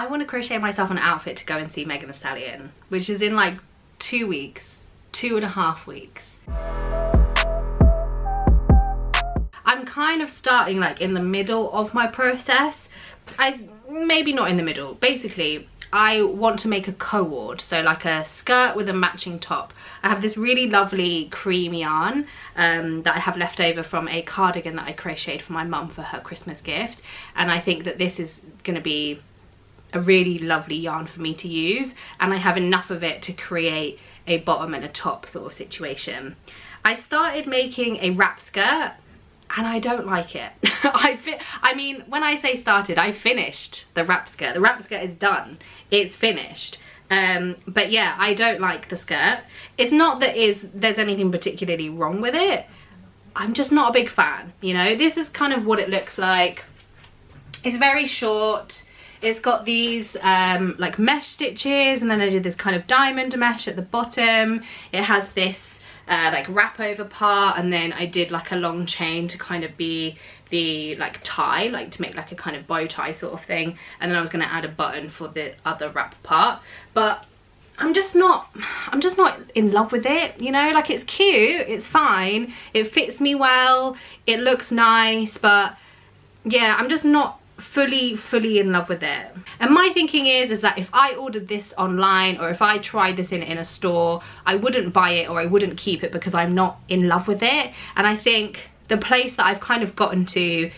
I want to crochet myself an outfit to go and see Megan Thee Stallion, which is in like 2 weeks, 2.5 weeks. I'm kind of starting like in the middle of my process. Maybe not in the middle. Basically, I want to make a co-ord, so like a skirt with a matching top. I have this really lovely cream yarn that I have left over from a cardigan that I crocheted for my mum for her Christmas gift, and I think that this is going to be a really lovely yarn for me to use, and I have enough of it to create a bottom and a top sort of situation. I started making a wrap skirt and I don't like it. I mean, when I say started, I finished the wrap skirt. The wrap skirt is done. It's finished. But yeah, I don't like the skirt. It's not that there's anything particularly wrong with it. I'm just not a big fan, you know? This is kind of what it looks like. It's very short. It's got these like mesh stitches, and then I did this kind of diamond mesh at the bottom. It has this like wrap over part, and then I did like a long chain to kind of be the like tie, like to make like a kind of bow tie sort of thing, and then I was going to add a button for the other wrap part. But I'm just not in love with it, you know? Like, it's cute, it's fine, it fits me well, it looks nice, but yeah, I'm just not fully in love with it. And my thinking is that if I ordered this online, or if I tried this in a store, I wouldn't buy it or I wouldn't keep it because I'm not in love with it. And I think the place that I've kind of gotten to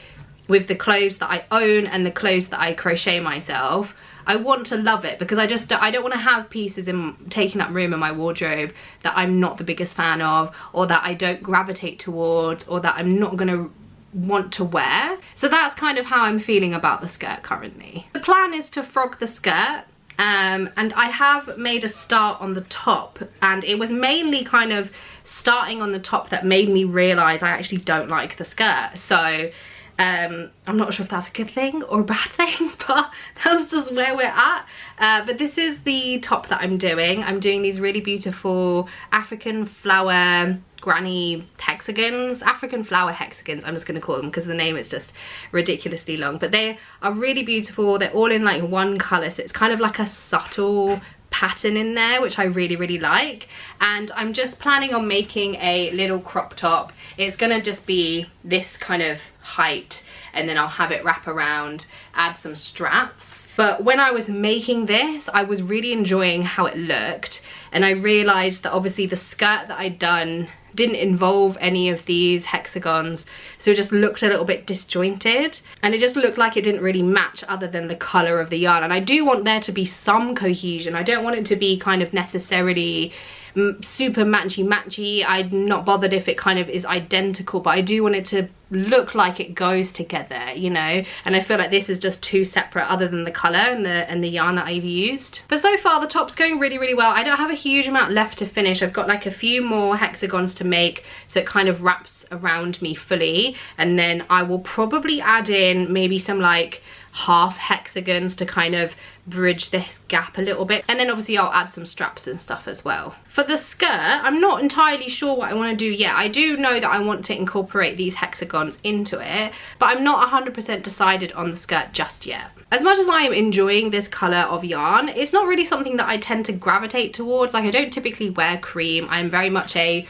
with the clothes that I own and the clothes that I crochet myself, I want to love it, because I don't want to have pieces taking up room in my wardrobe that I'm not the biggest fan of, or that I don't gravitate towards, or that I'm not going to want to wear. So that's kind of how I'm feeling about the skirt currently. The plan is to frog the skirt, and I have made a start on the top, and it was mainly kind of starting on the top that made me realise I actually don't like the skirt. So I'm not sure if that's a good thing or a bad thing, but that's just where we're at. But this is the top that I'm doing. I'm doing these really beautiful African flower granny hexagons, African flower hexagons, I'm just going to call them, because the name is just ridiculously long, but they are really beautiful. They're all in like one colour, so it's kind of like a subtle pattern in there, which I really like. And I'm just planning on making a little crop top. It's gonna just be this kind of height, and then I'll have it wrap around, add some straps. But when I was making this, I was really enjoying how it looked, and I realised that obviously the skirt that I'd done didn't involve any of these hexagons, so it just looked a little bit disjointed, and it just looked like it didn't really match other than the colour of the yarn. And I do want there to be some cohesion. I don't want it to be kind of necessarily super matchy. I'm not bothered if it kind of is identical, but I do want it to look like it goes together, you know? And I feel like this is just too separate other than the colour and the yarn that I've used. But so far the top's going really well. I don't have a huge amount left to finish. I've got like a few more hexagons to make, so it kind of wraps around me fully, and then I will probably add in maybe some like half hexagons to kind of bridge this gap a little bit, and then obviously I'll add some straps and stuff as well. For the skirt, I'm not entirely sure what I want to do yet. I do know that I want to incorporate these hexagons into it, but I'm not 100% decided on the skirt just yet. As much as I am enjoying this colour of yarn, it's not really something that I tend to gravitate towards. Like, I don't typically wear cream. I'm very much a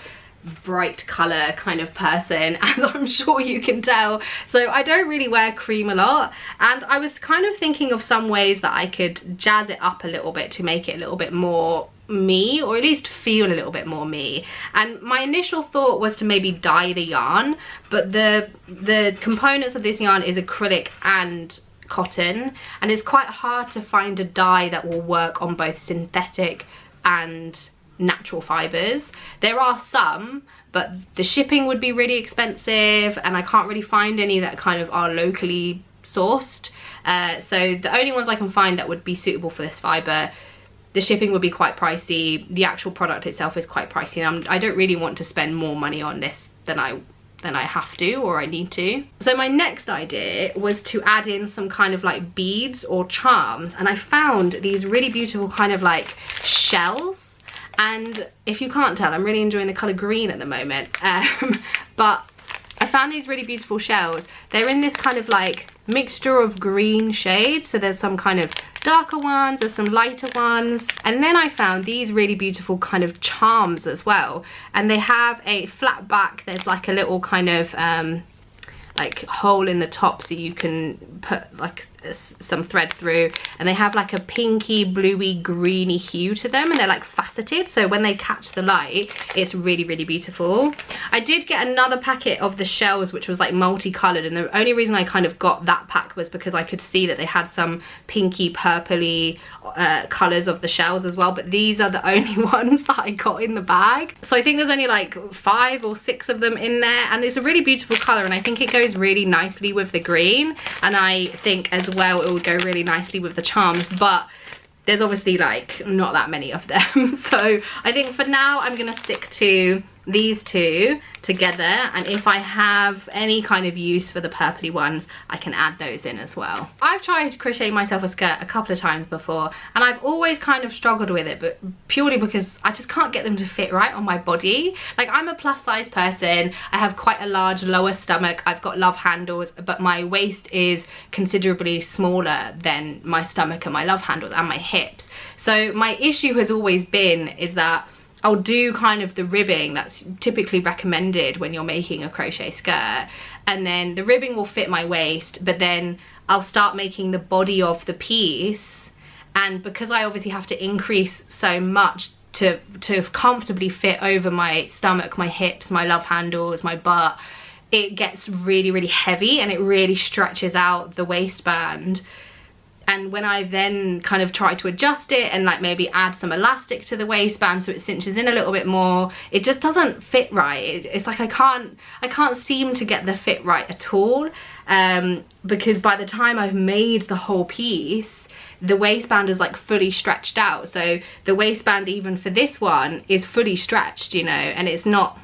bright colour kind of person, as I'm sure you can tell, so I don't really wear cream a lot. And I was kind of thinking of some ways that I could jazz it up a little bit to make it a little bit more me, or at least feel a little bit more me. And my initial thought was to maybe dye the yarn, but the components of this yarn is acrylic and cotton, and it's quite hard to find a dye that will work on both synthetic and natural fibres. There are some, but the shipping would be really expensive, and I can't really find any that kind of are locally sourced. So the only ones I can find that would be suitable for this fibre, the shipping would be quite pricey. The actual product itself is quite pricey, and I don't really want to spend more money on this than I have to, or I need to. So my next idea was to add in some kind of like beads or charms, and I found these really beautiful kind of like shells. And if you can't tell, I'm really enjoying the colour green at the moment. But I found these really beautiful shells. They're in this kind of like mixture of green shades. So there's some kind of darker ones, there's some lighter ones, and then I found these really beautiful kind of charms as well, and they have a flat back. There's like a little kind of like hole in the top so you can put like some thread through, and they have like a pinky bluey greeny hue to them, and they're like faceted, so when they catch the light it's really, really beautiful. I did get another packet of the shells which was like multicolored, and the only reason I kind of got that pack was because I could see that they had some pinky purpley colors of the shells as well, but these are the only ones that I got in the bag. So I think there's only like 5 or 6 of them in there, and it's a really beautiful color, and I think it goes really nicely with the green, and I think as well it would go really nicely with the charms, but there's obviously like not that many of them. So I think for now I'm gonna stick to these two together, and if I have any kind of use for the purpley ones I can add those in as well. I've tried to crochet myself a skirt a couple of times before, and I've always kind of struggled with it, but purely because I just can't get them to fit right on my body. Like, I'm a plus size person, I have quite a large lower stomach, I've got love handles, but my waist is considerably smaller than my stomach and my love handles and my hips. So my issue has always been is that I'll do kind of the ribbing that's typically recommended when you're making a crochet skirt, and then the ribbing will fit my waist, but then I'll start making the body of the piece, and because I obviously have to increase so much to comfortably fit over my stomach, my hips, my love handles, my butt, it gets really, really heavy and it really stretches out the waistband. And when I then kind of try to adjust it and like maybe add some elastic to the waistband so it cinches in a little bit more, it just doesn't fit right. It's like I can't seem to get the fit right at all, because by the time I've made the whole piece, the waistband is like fully stretched out. So the waistband even for this one is fully stretched, you know, and it's not,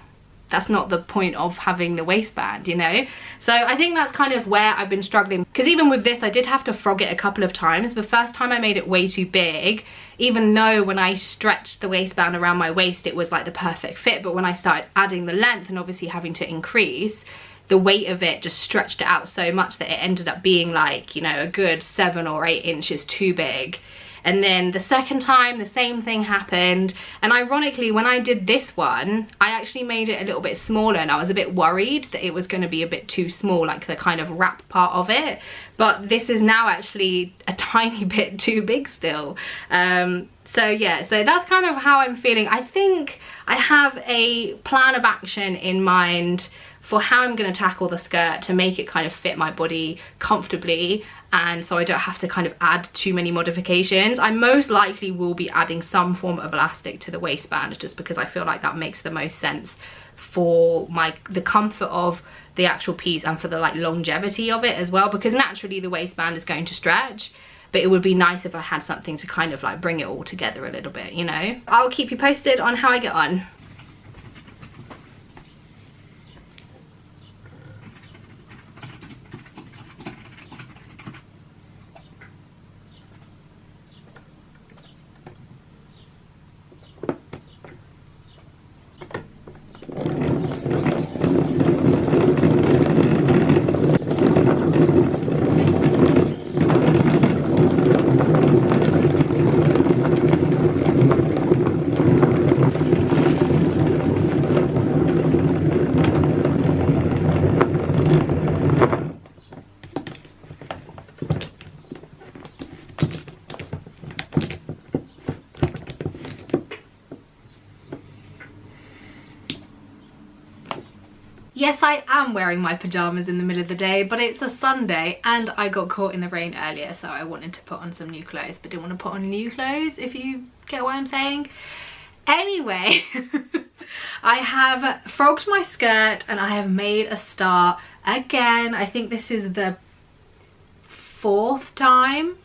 that's not the point of having the waistband, you know. So I think that's kind of where I've been struggling, because even with this I did have to frog it a couple of times. The first time I made it way too big, even though when I stretched the waistband around my waist it was like the perfect fit, but when I started adding the length and obviously having to increase, the weight of it just stretched it out so much that it ended up being like, you know, a good 7 or 8 inches too big. And then the second time the same thing happened, and ironically when I did this one I actually made it a little bit smaller, and I was a bit worried that it was going to be a bit too small, like the kind of wrap part of it, but this is now actually a tiny bit too big still. So yeah, so that's kind of how I'm feeling. I think I have a plan of action in mind for how I'm going to tackle the skirt to make it kind of fit my body comfortably, and so I don't have to kind of add too many modifications. I most likely will be adding some form of elastic to the waistband, just because I feel like that makes the most sense for the comfort of the actual piece and for the like longevity of it as well, because naturally the waistband is going to stretch, but it would be nice if I had something to kind of like bring it all together a little bit, you know. I'll keep you posted on how I get on. Yes, I am wearing my pajamas in the middle of the day, but it's a Sunday and I got caught in the rain earlier, so I wanted to put on some new clothes, but didn't want to put on new clothes, if you get what I'm saying. Anyway, I have frogged my skirt and I have made a start again. I think this is the 4th time.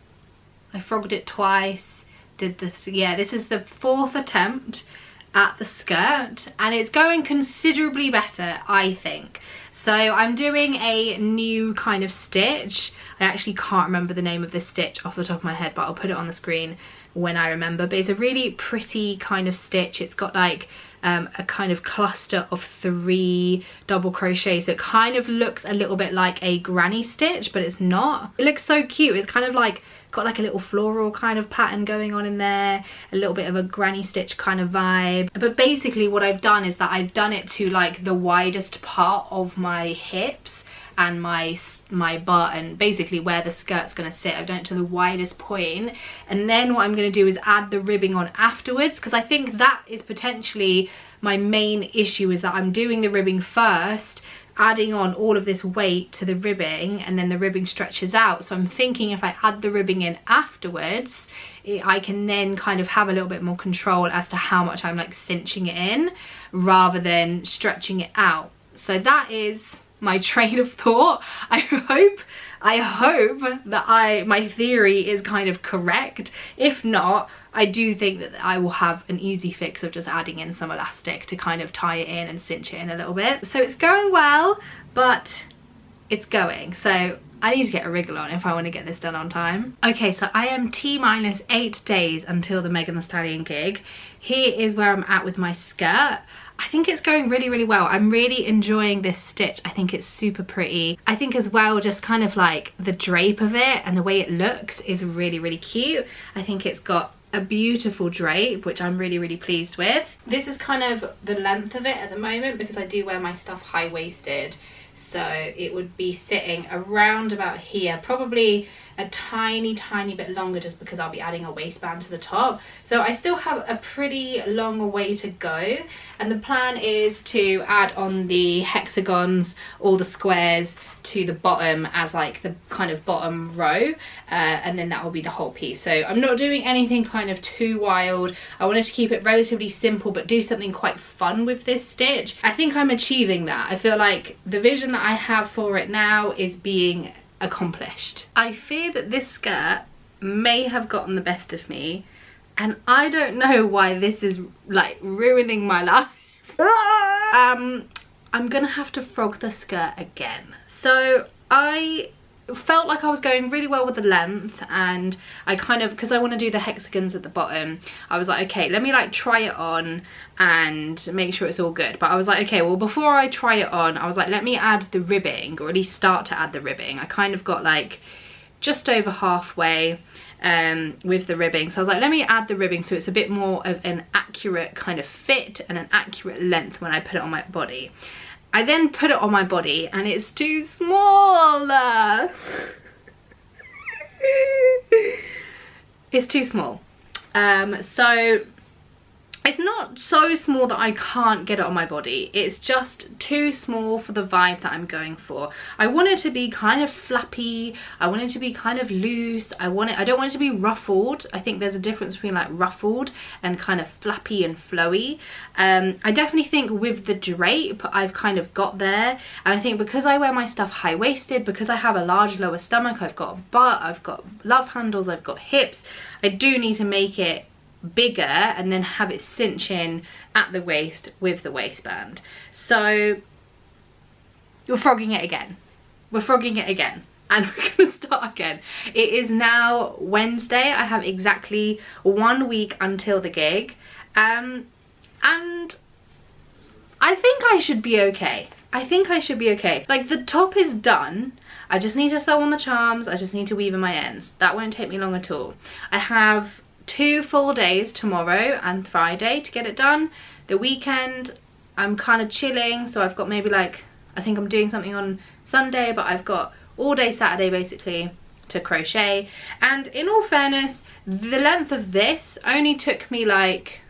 I frogged it twice, did this, yeah, this is the 4th attempt at the skirt, and it's going considerably better, I think. So I'm doing a new kind of stitch. I actually can't remember the name of this stitch off the top of my head, but I'll put it on the screen when I remember. But it's a really pretty kind of stitch. It's got like a kind of cluster of 3 double crochets, so it kind of looks a little bit like a granny stitch, but it's not. It looks so cute. It's kind of like got like a little floral kind of pattern going on in there, a little bit of a granny stitch kind of vibe. But basically what I've done is that I've done it to like the widest part of my hips and my butt, and basically where the skirt's going to sit. I've done it to the widest point, and then what I'm going to do is add the ribbing on afterwards, because I think that is potentially my main issue, is that I'm doing the ribbing first, adding on all of this weight to the ribbing, and then the ribbing stretches out. So I'm thinking if I add the ribbing in afterwards, I can then kind of have a little bit more control as to how much I'm like cinching it in rather than stretching it out. So that is my train of thought. I hope that my theory is kind of correct. If not, I do think that I will have an easy fix of just adding in some elastic to kind of tie it in and cinch it in a little bit. So it's going well, but it's going. So I need to get a wriggle on if I want to get this done on time. Okay, so I am T-minus 8 days until the Megan Thee Stallion gig. Here is where I'm at with my skirt. I think it's going really, really well. I'm really enjoying this stitch. I think it's super pretty. I think as well, just kind of like the drape of it and the way it looks is really, really cute. I think it's got a beautiful drape, which I'm really, really pleased with. This is kind of the length of it at the moment because I do wear my stuff high-waisted. So it would be sitting around about here, probably a tiny bit longer just because I'll be adding a waistband to the top. So I still have a pretty long way to go, and the plan is to add on the hexagons or the squares to the bottom as like the kind of bottom row, and then that will be the whole piece. So I'm not doing anything kind of too wild. I wanted to keep it relatively simple but do something quite fun with this stitch. I think I'm achieving that. I feel like the vision that I have for it now is being accomplished. I fear that this skirt may have gotten the best of me, and I don't know why this is like ruining my life. I'm gonna have to frog the skirt again. So I felt like I was going really well with the length, and I kind of, because I want to do the hexagons at the bottom, I was like, okay, let me like try it on and make sure it's all good. But I was like, okay, well, before I try it on, I was like, let me add the ribbing, or at least start to add the ribbing. I kind of got like just over halfway with the ribbing, so I was like, let me add the ribbing so it's a bit more of an accurate kind of fit and an accurate length when I put it on my body. I then put it on my body and it's too small. It's too small. So it's not so small that I can't get it on my body. It's just too small for the vibe that I'm going for. I want it to be kind of flappy. I want it to be kind of loose. I don't want it to be ruffled. I think there's a difference between like ruffled and kind of flappy and flowy. I definitely think with the drape, I've kind of got there. And I think because I wear my stuff high-waisted, because I have a large lower stomach, I've got a butt, I've got love handles, I've got hips, I do need to make it bigger and then have it cinch in at the waist with the waistband. So we're frogging it again. We're frogging it again. And we're gonna start again. It is now Wednesday. I have exactly 1 week until the gig. And I think I should be okay. I think I should be okay. Like, the top is done. I just need to sew on the charms. I just need to weave in my ends. That won't take me long at all. I have 2 full days, tomorrow and Friday, to get it done. The weekend I'm kind of chilling, so I've got maybe like, I think I'm doing something on Sunday, but I've got all day Saturday basically to crochet. And in all fairness, the length of this only took me like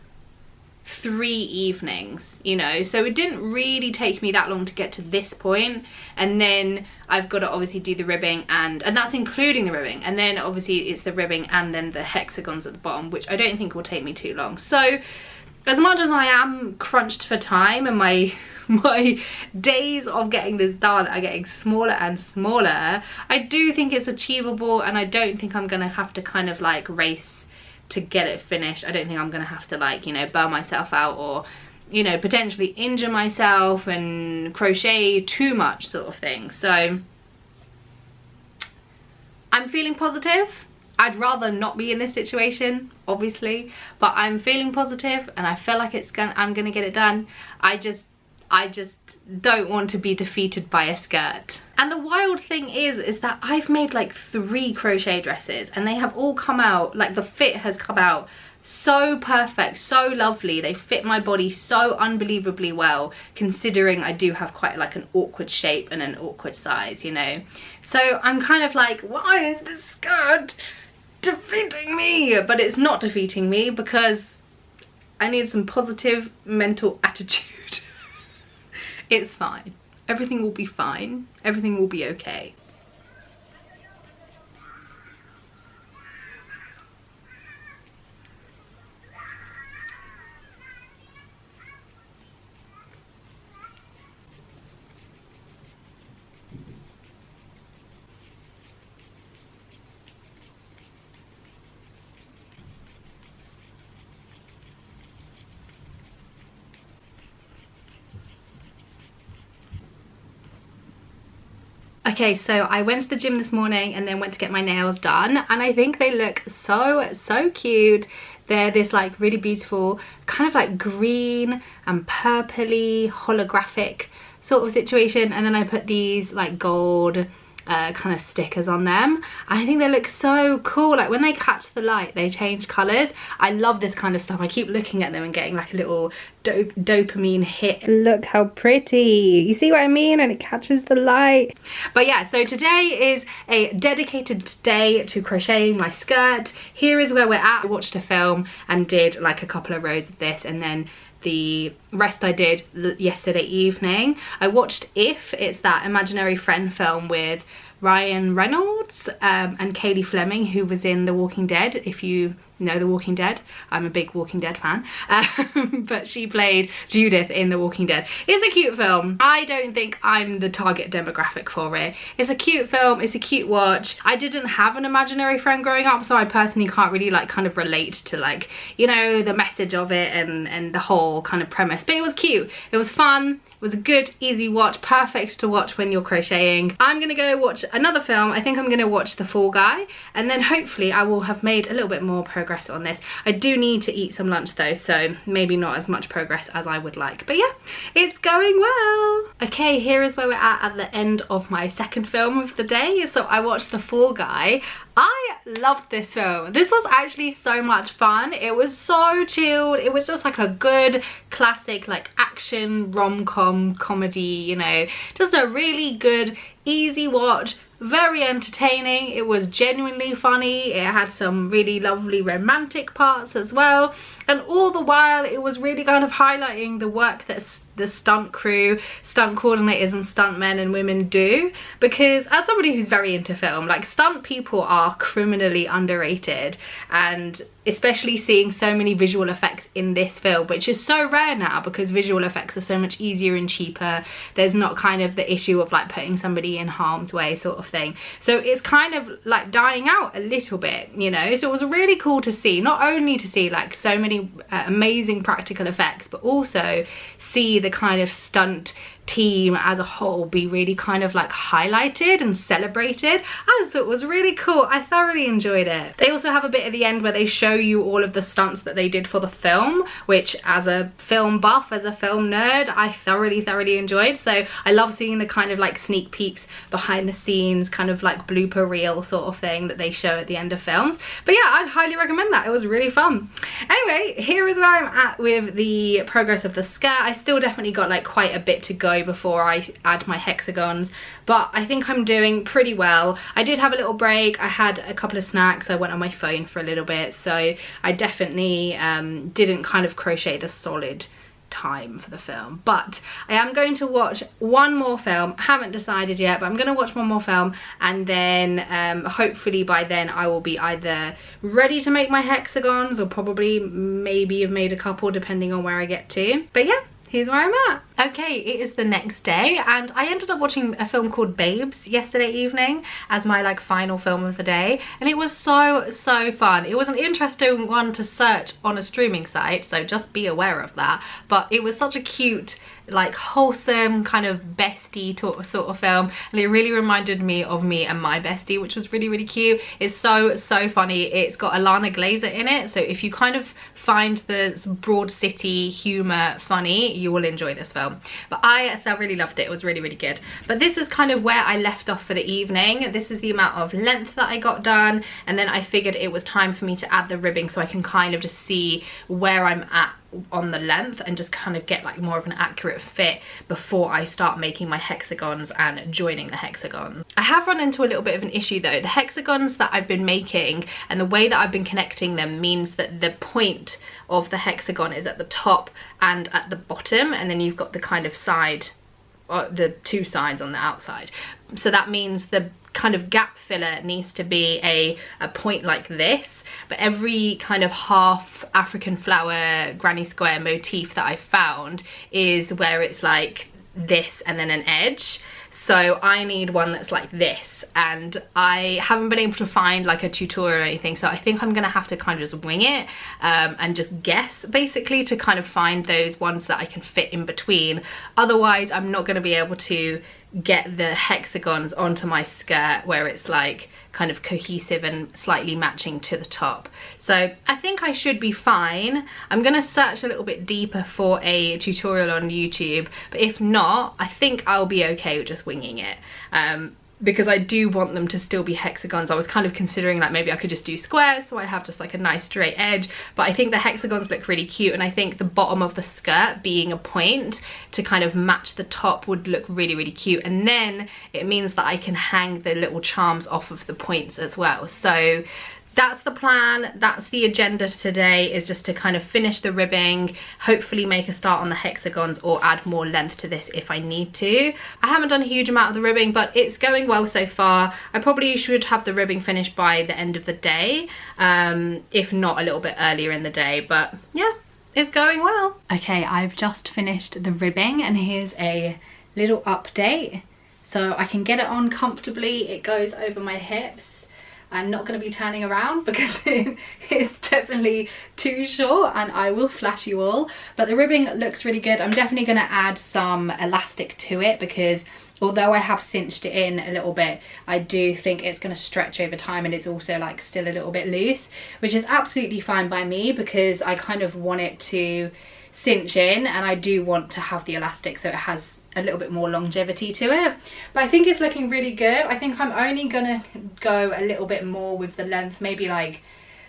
3 evenings, you know, so it didn't really take me that long to get to this point. And then I've got to obviously do the ribbing, and that's including the ribbing, and then obviously it's the ribbing and then the hexagons at the bottom, which I don't think will take me too long. So as much as I am crunched for time and my days of getting this done are getting smaller and smaller, I do think it's achievable, and I don't think I'm gonna have to kind of like race to get it finished. I don't think I'm gonna have to like, you know, burn myself out or, you know, potentially injure myself and crochet too much sort of thing. So I'm feeling positive. I'd rather not be in this situation, obviously, but I'm feeling positive and I feel like I'm gonna get it done. I just don't want to be defeated by a skirt. And the wild thing is that I've made like 3 crochet dresses and they have all come out, like the fit has come out so perfect, so lovely. They fit my body so unbelievably well, considering I do have quite like an awkward shape and an awkward size, you know. So I'm kind of like, why is this skirt defeating me? But it's not defeating me because I need some positive mental attitude. It's fine. Everything will be fine. Everything will be okay. Okay, so I went to the gym this morning and then went to get my nails done, and I think they look so cute. They're this like really beautiful kind of like green and purpley holographic sort of situation, and then I put these like gold kind of stickers on them. I think they look so cool. Like when they catch the light, they change colors. I love this kind of stuff. I keep looking at them and getting like a little dopamine hit. Look how pretty. You see what I mean? And it catches the light. But yeah, so today is a dedicated day to crocheting my skirt. Here is where we're at. I watched a film and did like a couple of rows of this, and then the rest I did yesterday evening. I watched If. It's that imaginary friend film with Ryan Reynolds and Kaylee Fleming, who was in The Walking Dead. If you know The Walking Dead, I'm a big Walking Dead fan. But she played Judith in The Walking Dead. It's a cute film. I don't think I'm the target demographic for it. It's a cute film, it's a cute watch. I didn't have an imaginary friend growing up, so I personally can't really like kind of relate to like, you know, the message of it and the whole kind of premise. But it was cute, it was fun. It was a good, easy watch, perfect to watch when you're crocheting. I'm gonna go watch another film. I think I'm gonna watch The Fall Guy, and then hopefully I will have made a little bit more progress on this. I do need to eat some lunch though, so maybe not as much progress as I would like. But yeah, it's going well. Okay, here is where we're at the end of my second film of the day. So I watched The Fall Guy. I loved this film. This was actually so much fun. It was so chilled. It was just like a good classic like action rom-com comedy, you know, just a really good easy watch, very entertaining. It was genuinely funny. It had some really lovely romantic parts as well, and all the while it was really kind of highlighting the work that the stunt crew, stunt coordinators and stunt men and women do, because as somebody who's very into film, like stunt people are criminally underrated, and especially seeing so many visual effects in this film, which is so rare now because visual effects are so much easier and cheaper. There's not kind of the issue of like putting somebody in harm's way sort of thing, so it's kind of like dying out a little bit, you know. So it was really cool to see, not only to see like so many amazing practical effects, but also see the kind of stunt team as a whole be really kind of like highlighted and celebrated. I just thought it was really cool. I thoroughly enjoyed it. They also have a bit at the end where they show you all of the stunts that they did for the film, which as a film buff, as a film nerd, I thoroughly enjoyed. So I love seeing the kind of like sneak peeks behind the scenes, kind of like blooper reel sort of thing that they show at the end of films. But yeah, I'd highly recommend that. It was really fun. Anyway, here is where I'm at with the progress of the skirt. I still definitely got like quite a bit to go before I add my hexagons, but I think I'm doing pretty well. I did have a little break. I had a couple of snacks. I went on my phone for a little bit, so I definitely didn't kind of crochet the solid time for the film. But I am going to watch one more film. I haven't decided yet, but I'm going to watch one more film, and then hopefully by then I will be either ready to make my hexagons or probably maybe have made a couple depending on where I get to. But yeah, here's where I'm at. Okay, it is the next day, and I ended up watching a film called Babes yesterday evening as my like final film of the day, and it was so fun. It was an interesting one to search on a streaming site, so just be aware of that, but it was such a cute like wholesome kind of bestie sort of film, and it really reminded me of me and my bestie, which was really, really cute. It's so funny. It's got Alana Glazer in it, so if you kind of find the broad city humor funny, you will enjoy this film. But I really loved it. It was really, really good. But this is kind of where I left off for the evening. This is the amount of length that I got done, and then I figured it was time for me to add the ribbing so I can kind of just see where I'm at on the length and just kind of get like more of an accurate fit before I start making my hexagons and joining the hexagons. I have run into a little bit of an issue though. The hexagons that I've been making and the way that I've been connecting them means that the point of the hexagon is at the top and at the bottom, and then you've got the kind of side, the two sides on the outside. So that means the kind of gap filler needs to be a point like this, but every kind of half African flower granny square motif that I found is where it's like this and then an edge. So I need one that's like this, and I haven't been able to find like a tutorial or anything, so I think I'm gonna have to kind of just wing it and just guess basically to kind of find those ones that I can fit in between. Otherwise I'm not gonna be able to get the hexagons onto my skirt where it's like kind of cohesive and slightly matching to the top. So I think I should be fine. I'm gonna search a little bit deeper for a tutorial on YouTube, but if not, I think I'll be okay with just winging it. Because I do want them to still be hexagons. I was kind of considering like maybe I could just do squares so I have just like a nice straight edge, but I think the hexagons look really cute, and I think the bottom of the skirt being a point to kind of match the top would look really, really cute, and then it means that I can hang the little charms off of the points as well. So that's the plan, that's the agenda today, is just to kind of finish the ribbing, hopefully make a start on the hexagons or add more length to this if I need to. I haven't done a huge amount of the ribbing, but it's going well so far. I probably should have the ribbing finished by the end of the day, if not a little bit earlier in the day, but yeah, it's going well. Okay, I've just finished the ribbing, and here's a little update. So I can get it on comfortably, it goes over my hips. I'm not going to be turning around because it is definitely too short, and I will flash you all. But the ribbing looks really good. I'm definitely going to add some elastic to it because although I have cinched it in a little bit, I do think it's going to stretch over time, and it's also like still a little bit loose, which is absolutely fine by me because I kind of want it to cinch in, and I do want to have the elastic so it has a little bit more longevity to it. But I think it's looking really good. I think I'm only gonna go a little bit more with the length, maybe like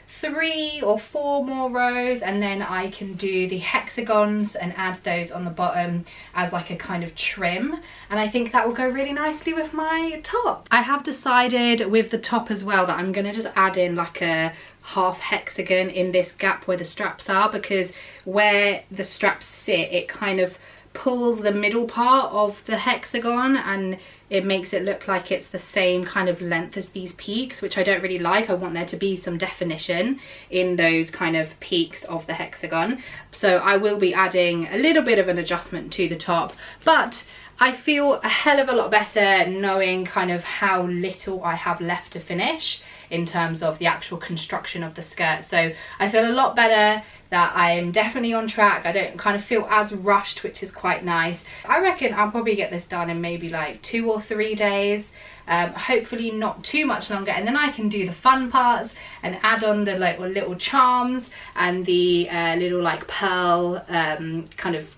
3 or 4 more rows, and then I can do the hexagons and add those on the bottom as like a kind of trim, and I think that will go really nicely with my top. I have decided with the top as well that I'm gonna just add in like a half hexagon in this gap where the straps are, because where the straps sit it kind of pulls the middle part of the hexagon and it makes it look like it's the same kind of length as these peaks, which I don't really like. I want there to be some definition in those kind of peaks of the hexagon. So I will be adding a little bit of an adjustment to the top, but I feel a hell of a lot better knowing kind of how little I have left to finish in terms of the actual construction of the skirt. So I feel a lot better that I'm definitely on track. I don't kind of feel as rushed, which is quite nice. I reckon I'll probably get this done in maybe like 2 or 3 days. Hopefully not too much longer, and then I can do the fun parts and add on the like little charms and the little like pearl kind of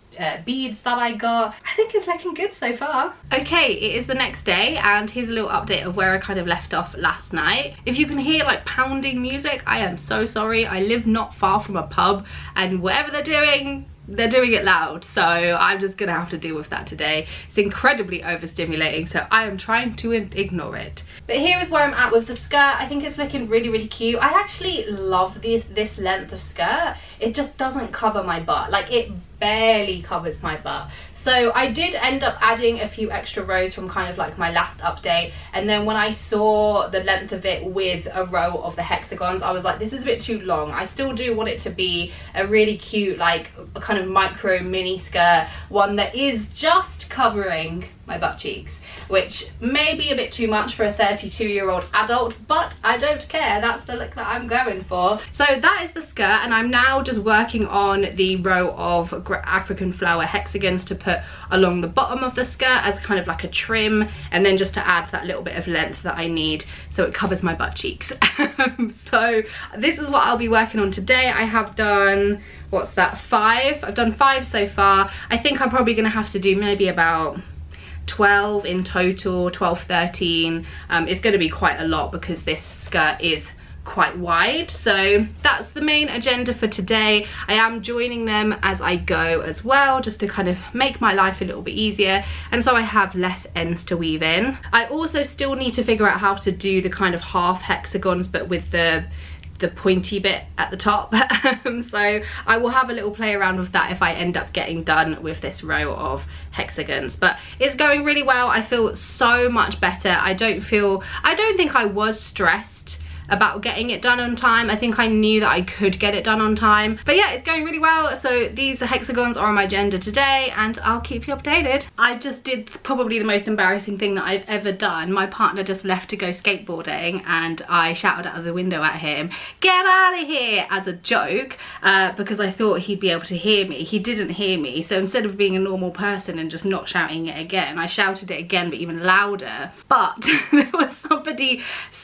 beads that I got. I think it's looking good so far. Okay, it is the next day, and here's a little update of where I kind of left off last night. If you can hear like pounding music, I am so sorry. I live not far from a pub, and whatever they're doing it loud, so I'm just gonna have to deal with that today. It's incredibly overstimulating, so I am trying to ignore it. But here is where I'm at with the skirt. I think it's looking really, really cute. I actually love this length of skirt. It just doesn't cover my butt. Like, it barely covers my butt. So I did end up adding a few extra rows from kind of like my last update, and then when I saw the length of it with a row of the hexagons, I was like, this is a bit too long. I still do want it to be a really cute, like a kind of micro mini skirt, one that is just covering my butt cheeks, which may be a bit too much for a 32-year-old adult, but I don't care. That's the look that I'm going for. So that is the skirt, and I'm now just working on the row of African flower hexagons to put along the bottom of the skirt as kind of like a trim, and then just to add that little bit of length that I need so it covers my butt cheeks. So this is what I'll be working on today. I have done, what's that, 5? I've done 5 so far. I think I'm probably gonna have to do maybe about 12 in total, 12, 13. It's going to be quite a lot because this skirt is quite wide. So that's the main agenda for today. I am joining them as I go as well, just to kind of make my life a little bit easier, and so I have less ends to weave in. I also still need to figure out how to do the kind of half hexagons, but with the pointy bit at the top. So I will have a little play around with that if I end up getting done with this row of hexagons, but it's going really well. I feel so much better. I don't think I was stressed about getting it done on time. I think I knew that I could get it done on time, but yeah, it's going really well. So these hexagons are on my agenda today, and I'll keep you updated. I just did probably the most embarrassing thing that I've ever done. My partner just left to go skateboarding, and I shouted out of the window at him, "Get out of here," as a joke, because I thought he'd be able to hear me. He didn't hear me, so instead of being a normal person and just not shouting it again, I shouted it again, but even louder. But there was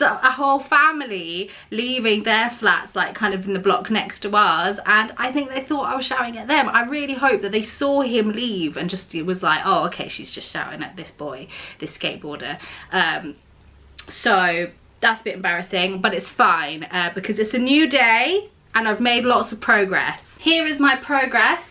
a whole family leaving their flats, like kind of in the block next to ours, and I think they thought I was shouting at them. I really hope that they saw him leave and just was like, oh, okay, she's just shouting at this boy, this skateboarder. So that's a bit embarrassing, but it's fine, because it's a new day and I've made lots of progress. Here is my progress.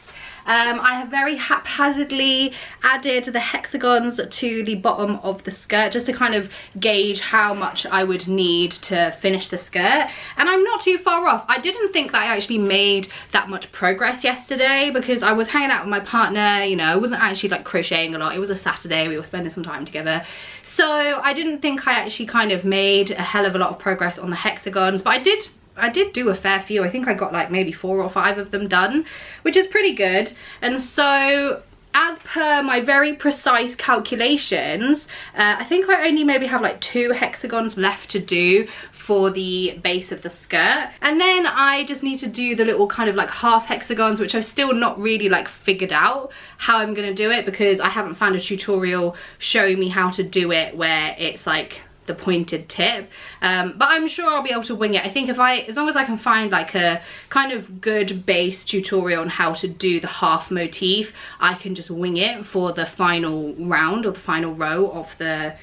I have very haphazardly added the hexagons to the bottom of the skirt just to kind of gauge how much I would need to finish the skirt, and I'm not too far off. I didn't think that I actually made that much progress yesterday because I was hanging out with my partner, you know, I wasn't actually like crocheting a lot. It was a Saturday, we were spending some time together, so I didn't think I actually kind of made a hell of a lot of progress on the hexagons, but I did do a fair few. I think I got like maybe 4 or 5 of them done, which is pretty good. And so as per my very precise calculations, I think I only maybe have like 2 hexagons left to do for the base of the skirt, and then I just need to do the little kind of like half hexagons, which I've still not really like figured out how I'm gonna do it because I haven't found a tutorial showing me how to do it where it's like the pointed tip, but I'm sure I'll be able to wing it. I think as long as I can find like a kind of good base tutorial on how to do the half motif, I can just wing it for the final round or the final row of the,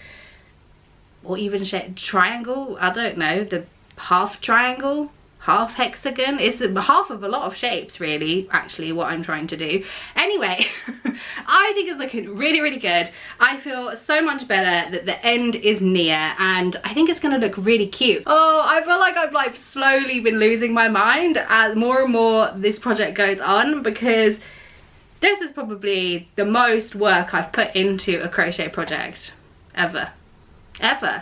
or even triangle, I don't know, the half triangle, half hexagon. It's half of a lot of shapes really, actually, what I'm trying to do. Anyway, I think it's looking really, really good. I feel so much better that the end is near, and I think it's gonna look really cute. Oh, I feel like I've like slowly been losing my mind as more and more this project goes on, because this is probably the most work I've put into a crochet project ever.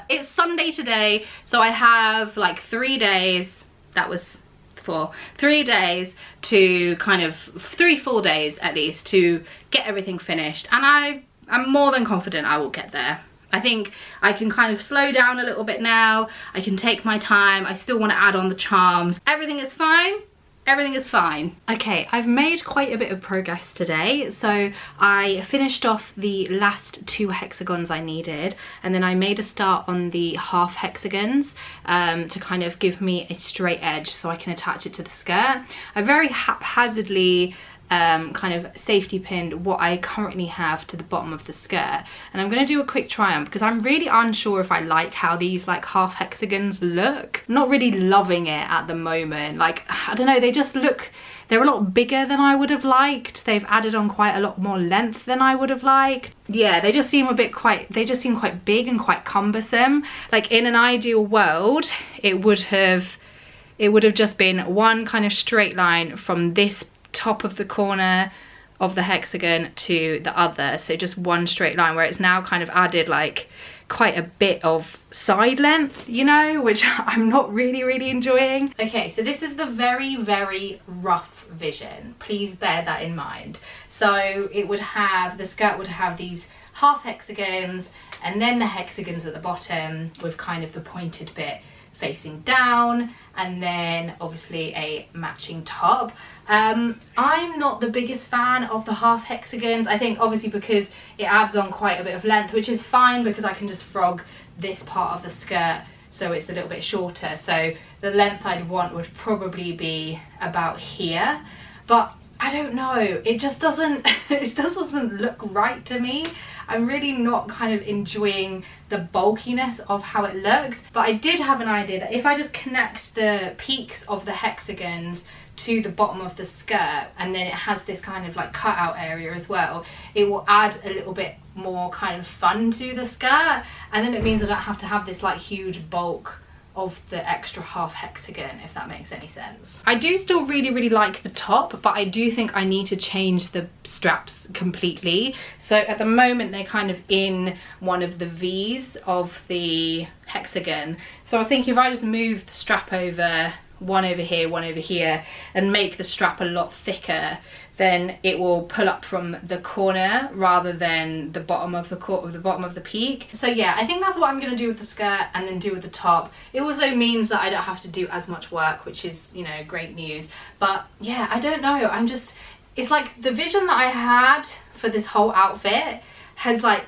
It's Sunday today, so I have like 3 days. That was 4, 3 days to kind of 3 full days at least to get everything finished, and I'm more than confident I will get there. I think I can kind of slow down a little bit now. I can take my time. I still want to add on the charms. Everything is fine. Everything is fine. Okay, I've made quite a bit of progress today. So I finished off the last 2 hexagons I needed, and then I made a start on the half hexagons to kind of give me a straight edge so I can attach it to the skirt. I very haphazardly kind of safety pinned what I currently have to the bottom of the skirt, and I'm going to do a quick try on because I'm really unsure if I like how these like half hexagons look. I'm not really loving it at the moment. Like, I don't know, they just look, they're a lot bigger than I would have liked. They've added on quite a lot more length than I would have liked. Yeah, they just seem quite big and quite cumbersome. Like in an ideal world, it would have just been one kind of straight line from this top of the corner of the hexagon to the other, so just one straight line, where it's now kind of added like quite a bit of side length, you know, which I'm not really enjoying. Okay, so this is the very rough vision, please bear that in mind. So it would have, the skirt would have these half hexagons and then the hexagons at the bottom with kind of the pointed bit facing down, and then obviously a matching top. I'm not the biggest fan of the half hexagons. I think obviously because it adds on quite a bit of length, which is fine because I can just frog this part of the skirt so it's a little bit shorter. So the length I'd want would probably be about here, but I don't know, it just doesn't it just doesn't look right to me. I'm really not kind of enjoying the bulkiness of how it looks, but I did have an idea that if I just connect the peaks of the hexagons to the bottom of the skirt, and then it has this kind of like cutout area as well, it will add a little bit more kind of fun to the skirt, and then it means I don't have to have this like huge bulk of the extra half hexagon, if that makes any sense. I do still really like the top, but I do think I need to change the straps completely. So at the moment they're kind of in one of the V's of the hexagon, so I was thinking if I just move the strap over, one over here, and make the strap a lot thicker, then it will pull up from the corner rather than the bottom of the peak. So yeah, I think that's what I'm going to do with the skirt and then do with the top. It also means that I don't have to do as much work, which is, you know, great news. But yeah, I don't know, it's like the vision that I had for this whole outfit has like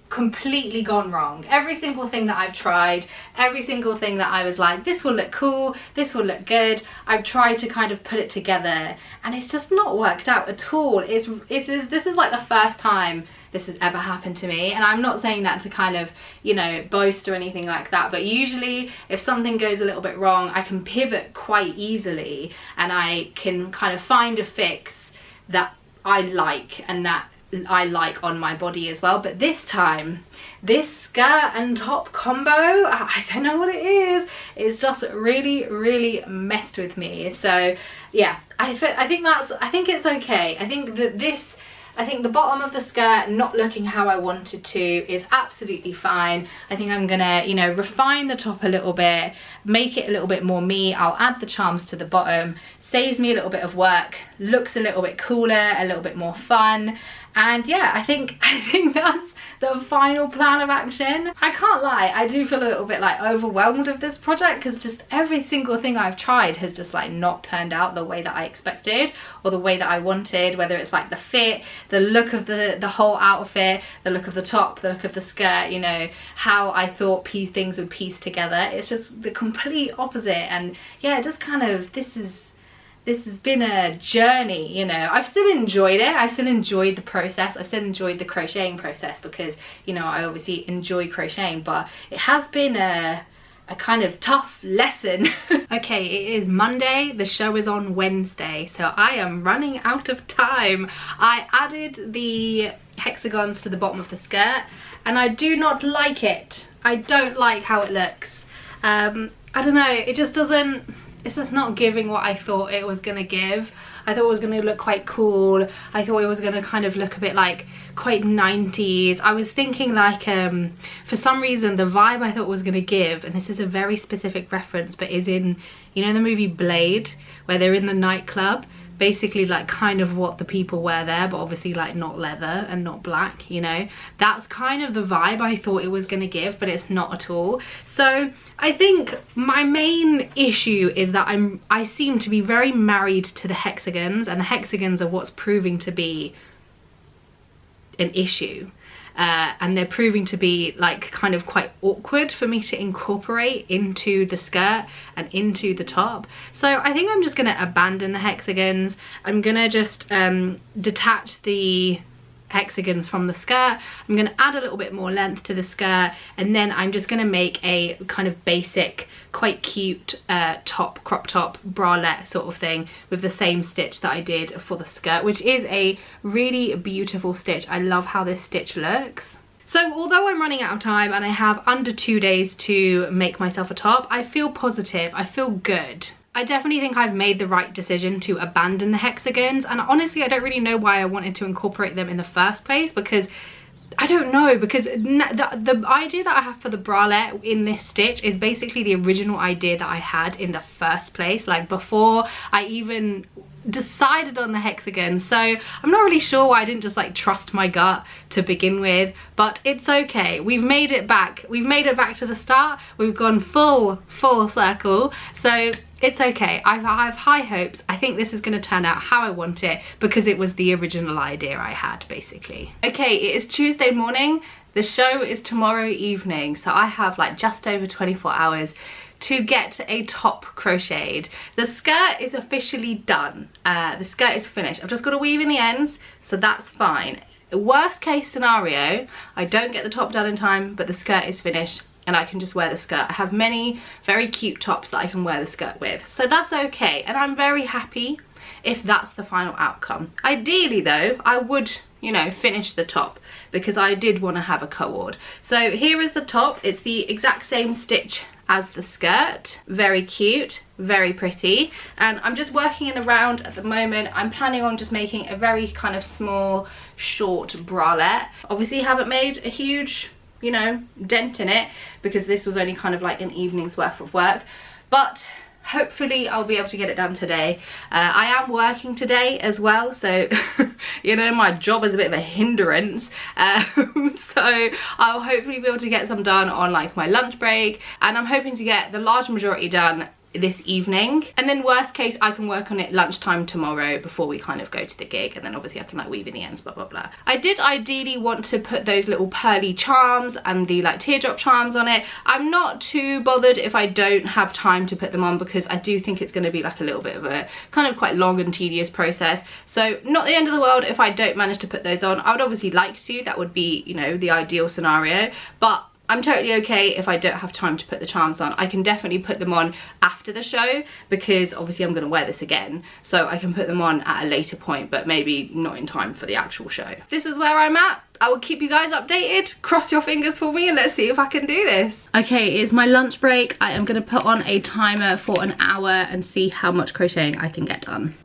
completely gone wrong. Every single thing that I've tried, every single thing that I was like, this will look cool, this will look good, I've tried to kind of put it together and it's just not worked out at all. This is like the first time this has ever happened to me, and I'm not saying that to kind of, you know, boast or anything like that, but usually if something goes a little bit wrong, I can pivot quite easily and I can kind of find a fix that I like and that I like on my body as well. But this time, this skirt and top combo, I don't know what it is, it's just really messed with me. So yeah, I think it's okay. I think the bottom of the skirt not looking how I wanted to is absolutely fine. I think I'm gonna, you know, refine the top a little bit, make it a little bit more me. I'll add the charms to the bottom, saves me a little bit of work, looks a little bit cooler, a little bit more fun. And yeah, I think that's the final plan of action. I can't lie, I do feel a little bit like overwhelmed with this project because just every single thing I've tried has just like not turned out the way that I expected or the way that I wanted, whether it's like the fit, the look of the whole outfit, the look of the top, the look of the skirt, you know, how I thought things would piece together. It's just the complete opposite. And yeah, just kind of, this has been a journey, you know. I've still enjoyed it, I've still enjoyed the process, I've still enjoyed the crocheting process because, you know, I obviously enjoy crocheting, but it has been a kind of tough lesson. Okay, it is Monday, the show is on Wednesday, so I am running out of time. I added the hexagons to the bottom of the skirt and I do not like it. I don't like how it looks. I don't know, it's just not giving what I thought it was gonna give. I thought it was gonna look quite cool. I thought it was gonna kind of look a bit like quite 90s. I was thinking like, for some reason the vibe I thought it was gonna give, and this is a very specific reference, but is in, you know, the movie Blade, where they're in the nightclub, basically like kind of what the people wear there, but obviously like not leather and not black, you know. That's kind of the vibe I thought it was gonna give, but it's not at all. So I think my main issue is that I seem to be very married to the hexagons, and the hexagons are what's proving to be an issue. And they're proving to be like kind of quite awkward for me to incorporate into the skirt and into the top. So I think I'm just gonna abandon the hexagons. I'm gonna just detach the hexagons from the skirt. I'm gonna add a little bit more length to the skirt, and then I'm just gonna make a kind of basic, quite cute top, crop top, bralette sort of thing with the same stitch that I did for the skirt, which is a really beautiful stitch. I love how this stitch looks. So although I'm running out of time and I have under 2 days to make myself a top, I feel positive, I feel good. I definitely think I've made the right decision to abandon the hexagons, and honestly I don't really know why I wanted to incorporate them in the first place, because I don't know, because the idea that I have for the bralette in this stitch is basically the original idea that I had in the first place, like before I even decided on the hexagon, so I'm not really sure why I didn't just like trust my gut to begin with, but it's okay. We've made it back to the start. We've gone full circle, so it's okay. I have high hopes. I think this is going to turn out how I want it because it was the original idea I had, basically. Okay, it is Tuesday morning. The show is tomorrow evening, so I have like just over 24 hours to get a top crocheted. The skirt is officially done. The skirt is finished. I've just got to weave in the ends, so that's fine. Worst case scenario, I don't get the top done in time, but the skirt is finished and I can just wear the skirt. I have many very cute tops that I can wear the skirt with, so that's okay, and I'm very happy if that's the final outcome. Ideally though, I would, you know, finish the top because I did want to have a cord. So here is the top. It's the exact same stitch as the skirt. Very cute, very pretty, and I'm just working in the round at the moment. I'm planning on just making a very kind of small short bralette. Obviously haven't made a huge, you know, dent in it because this was only kind of like an evening's worth of work, but hopefully I'll be able to get it done today. I am working today as well, so you know, my job is a bit of a hindrance, so I'll hopefully be able to get some done on like my lunch break, and I'm hoping to get the large majority done this evening, and then worst case I can work on it lunchtime tomorrow before we kind of go to the gig, and then obviously I can like weave in the ends, blah blah blah. I did ideally want to put those little pearly charms and the like teardrop charms on it. I'm not too bothered if I don't have time to put them on because I do think it's going to be like a little bit of a kind of quite long and tedious process, so not the end of the world if I don't manage to put those on. I would obviously like to, that would be, you know, the ideal scenario, but I'm totally okay if I don't have time to put the charms on. I can definitely put them on after the show because obviously I'm going to wear this again, so I can put them on at a later point, but maybe not in time for the actual show. This is where I'm at. I will keep you guys updated. Cross your fingers for me and let's see if I can do this. Okay, it's my lunch break. I am going to put on a timer for an hour and see how much crocheting I can get done.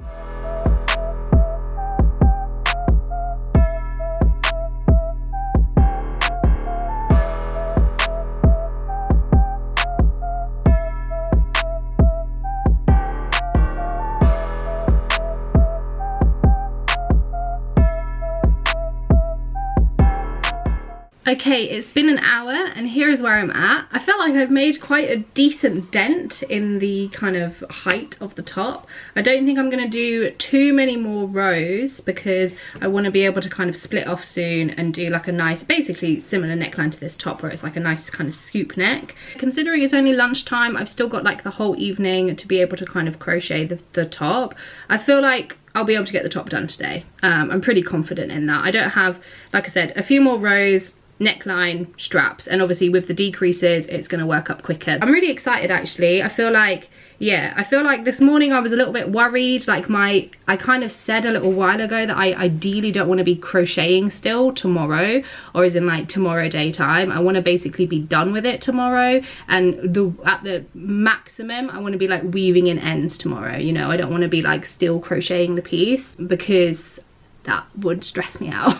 Okay, it's been an hour and here is where I'm at. I felt like I've made quite a decent dent in the kind of height of the top. I don't think I'm going to do too many more rows because I want to be able to kind of split off soon and do like a nice, basically similar neckline to this top where it's like a nice kind of scoop neck. Considering it's only lunchtime, I've still got like the whole evening to be able to kind of crochet the top. I feel like I'll be able to get the top done today. I'm pretty confident in that. I don't have, like I said, a few more rows, neckline, straps, and obviously with the decreases it's going to work up quicker. I'm really excited actually. I feel like, yeah, I feel like this morning I was a little bit worried, like I kind of said a little while ago that I ideally don't want to be crocheting still tomorrow, or as in like tomorrow daytime. I want to basically be done with it tomorrow, and at the maximum I want to be like weaving in ends tomorrow, you know. I don't want to be like still crocheting the piece because that would stress me out.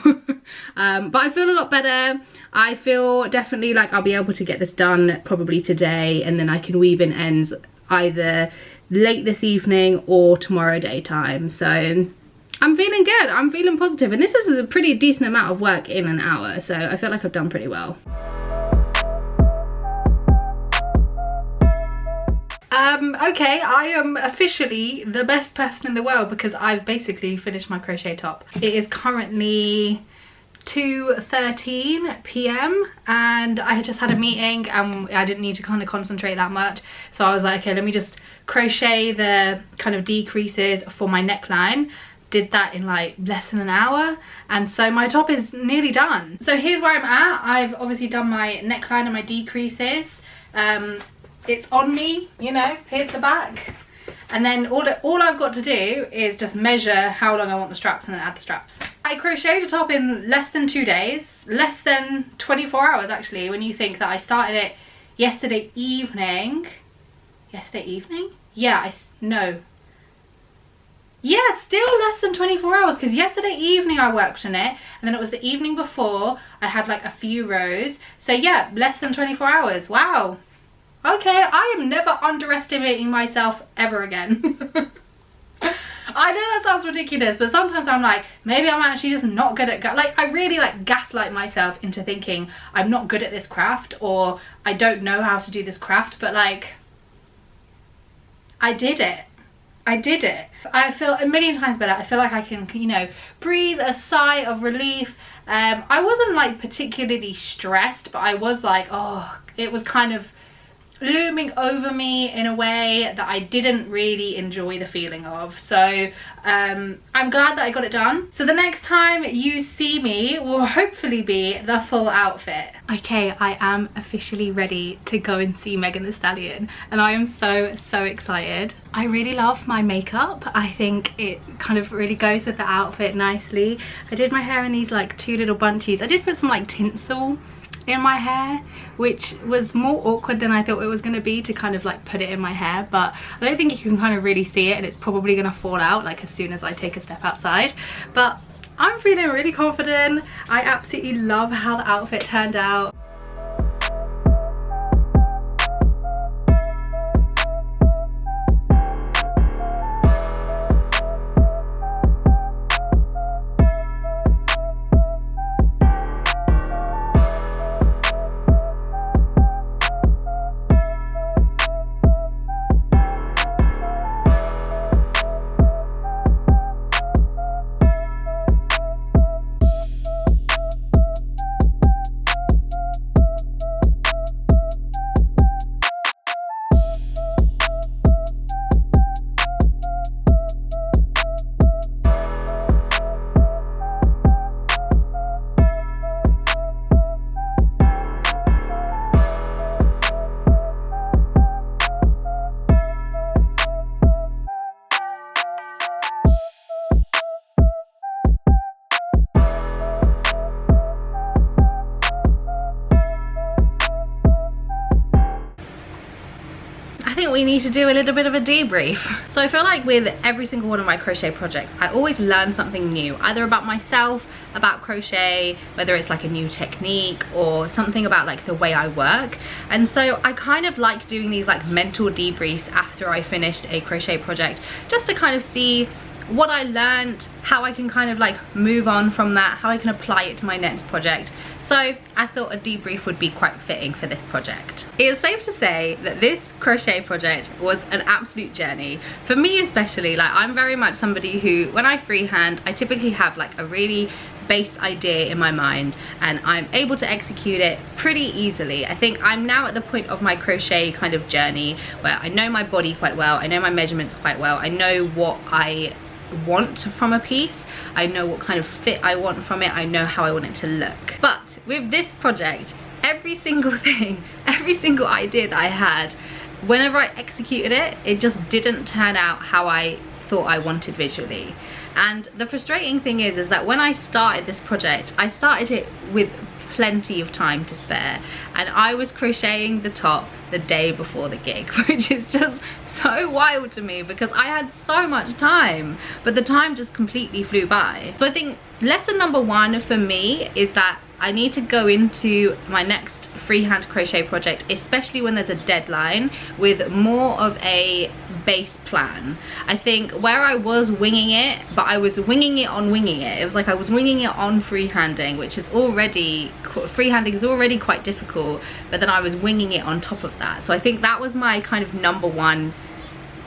But I feel a lot better. I feel definitely like I'll be able to get this done probably today, and then I can weave in ends either late this evening or tomorrow daytime. So I'm feeling good, I'm feeling positive, and this is a pretty decent amount of work in an hour, so I feel like I've done pretty well. Okay, I am officially the best person in the world because I've basically finished my crochet top. It is currently 2:13 p.m. and I just had a meeting and I didn't need to kind of concentrate that much, so I was like, okay, let me just crochet the kind of decreases for my neckline. Did that in like less than an hour, and so my top is nearly done. So here's where I'm at. I've obviously done my neckline and my decreases. It's on me, you know, here's the back, and then all I've got to do is just measure how long I want the straps and then add the straps. I crocheted a top in less than 2 days, less than 24 hours actually, when you think that I started it yesterday evening. Yeah, yeah, still less than 24 hours because yesterday evening I worked on it, and then it was the evening before I had like a few rows, so yeah, less than 24 hours. Wow. Okay, I am never underestimating myself ever again. I know that sounds ridiculous, but sometimes I'm like, maybe I'm actually just not good at, like, I really like gaslight myself into thinking I'm not good at this craft, or I don't know how to do this craft, but like, I did it. I did it. I feel a million times better. I feel like I can, you know, breathe a sigh of relief. I wasn't like particularly stressed, but I was like, oh, it was kind of looming over me in a way that I didn't really enjoy the feeling of. So I'm glad that I got it done. So the next time you see me will hopefully be the full outfit. Okay, I am officially ready to go and see Megan Thee Stallion, and I am so excited. I really love my makeup. I think it kind of really goes with the outfit nicely. I did my hair in these like 2 little bunchies. I did put some like tinsel in my hair, which was more awkward than I thought it was going to be to kind of like put it in my hair, but I don't think you can kind of really see it, and it's probably going to fall out like as soon as I take a step outside. But I'm feeling really confident. I absolutely love how the outfit turned out. I think we need to do a little bit of a debrief. So I feel like with every single one of my crochet projects, I always learn something new, either about myself, about crochet, whether it's like a new technique or something about like the way I work. And so I kind of like doing these like mental debriefs after I finished a crochet project, just to kind of see what I learned, how I can kind of like move on from that, how I can apply it to my next project. So I thought a debrief would be quite fitting for this project. It is safe to say that this crochet project was an absolute journey. For me especially, like I'm very much somebody who, when I freehand, I typically have like a really base idea in my mind and I'm able to execute it pretty easily. I think I'm now at the point of my crochet kind of journey where I know my body quite well, I know my measurements quite well, I know what I want from a piece, I know what kind of fit I want from it, I know how I want it to look. But with this project, every single thing, every single idea that I had, whenever I executed it, it just didn't turn out how I thought I wanted visually. And the frustrating thing is that when I started this project, I started it with plenty of time to spare, and I was crocheting the top the day before the gig, which is just so wild to me because I had so much time, but the time just completely flew by. So I think lesson number one for me is that I need to go into my next freehand crochet project, especially when there's a deadline, with more of a base plan. I think where I was winging it, but I was winging it on winging it. It was like I was winging it on freehanding, which is already, freehanding is already quite difficult, but then I was winging it on top of that. So I think that was my kind of number one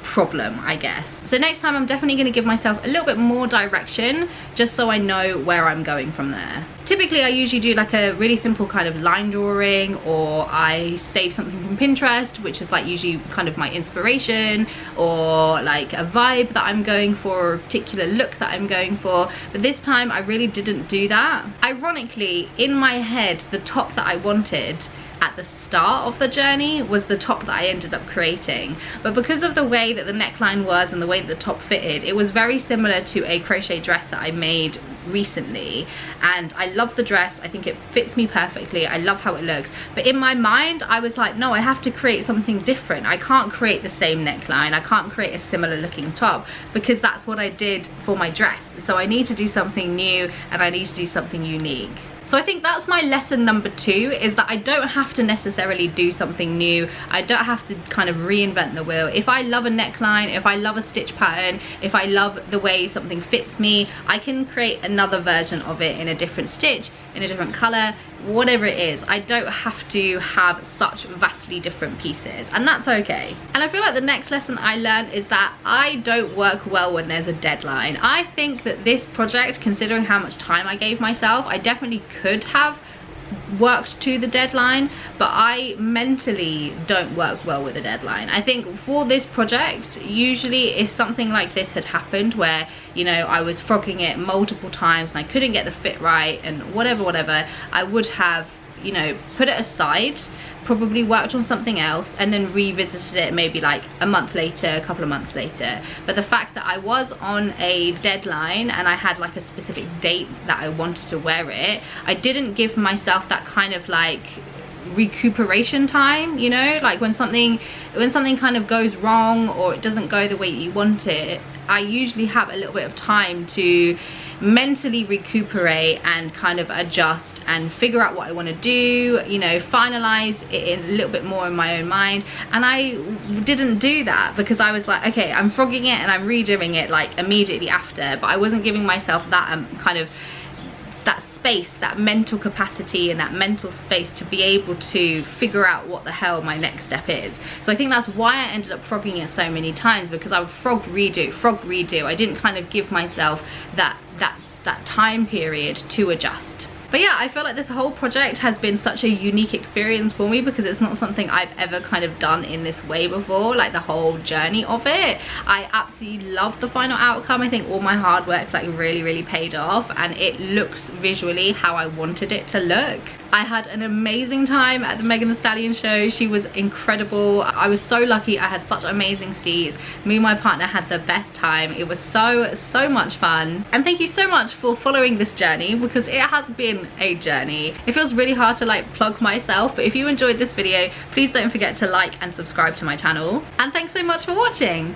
problem, I guess. So next time I'm definitely going to give myself a little bit more direction, just so I know where I'm going from there. Typically I usually do like a really simple kind of line drawing, or I save something from Pinterest, which is like usually kind of my inspiration, or like a vibe that I'm going for, or a particular look that I'm going for. But this time I really didn't do that. Ironically, in my head, the top that I wanted at the start of the journey was the top that I ended up creating, but because of the way that the neckline was and the way that the top fitted, it was very similar to a crochet dress that I made recently, and I love the dress. I think it fits me perfectly, I love how it looks, but in my mind I was like, no, I have to create something different. I can't create the same neckline, I can't create a similar looking top, because that's what I did for my dress. So I need to do something new and I need to do something unique. So I think that's my lesson number 2, is that I don't have to necessarily do something new. I don't have to kind of reinvent the wheel. If I love a neckline, if I love a stitch pattern, if I love the way something fits me, I can create another version of it in a different stitch, in a different color, whatever it is. I don't have to have such vastly different pieces, and that's okay. And I feel like the next lesson I learned is that I don't work well when there's a deadline. I think that this project, considering how much time I gave myself, I definitely could have worked to the deadline, but I mentally don't work well with a deadline. I think for this project, usually if something like this had happened where, you know, I was frogging it multiple times and I couldn't get the fit right and whatever, I would have, you know, put it aside, probably worked on something else, and then revisited it maybe like a month later, a couple of months later. But the fact that I was on a deadline and I had like a specific date that I wanted to wear it, I didn't give myself that kind of like recuperation time, you know, like when something kind of goes wrong or it doesn't go the way you want it, I usually have a little bit of time to mentally recuperate and kind of adjust and figure out what I want to do, you know, finalize it a little bit more in my own mind. And I didn't do that because I was like, okay, I'm frogging it and I'm redoing it like immediately after, but I wasn't giving myself that kind of that space, that mental capacity and that mental space to be able to figure out what the hell my next step is. So I think that's why I ended up frogging it so many times, because I would frog redo. I didn't kind of give myself that time period to adjust. But yeah, I feel like this whole project has been such a unique experience for me because it's not something I've ever kind of done in this way before, like the whole journey of it. I absolutely love the final outcome. I think all my hard work like really paid off, and it looks visually how I wanted it to look. I had an amazing time at the Megan Thee Stallion show. She was incredible. I was so lucky. I had such amazing seats. Me and my partner had the best time. It was so much fun. And thank you so much for following this journey, because it has been a journey. It feels really hard to like plug myself, but if you enjoyed this video, please don't forget to like and subscribe to my channel. And thanks so much for watching.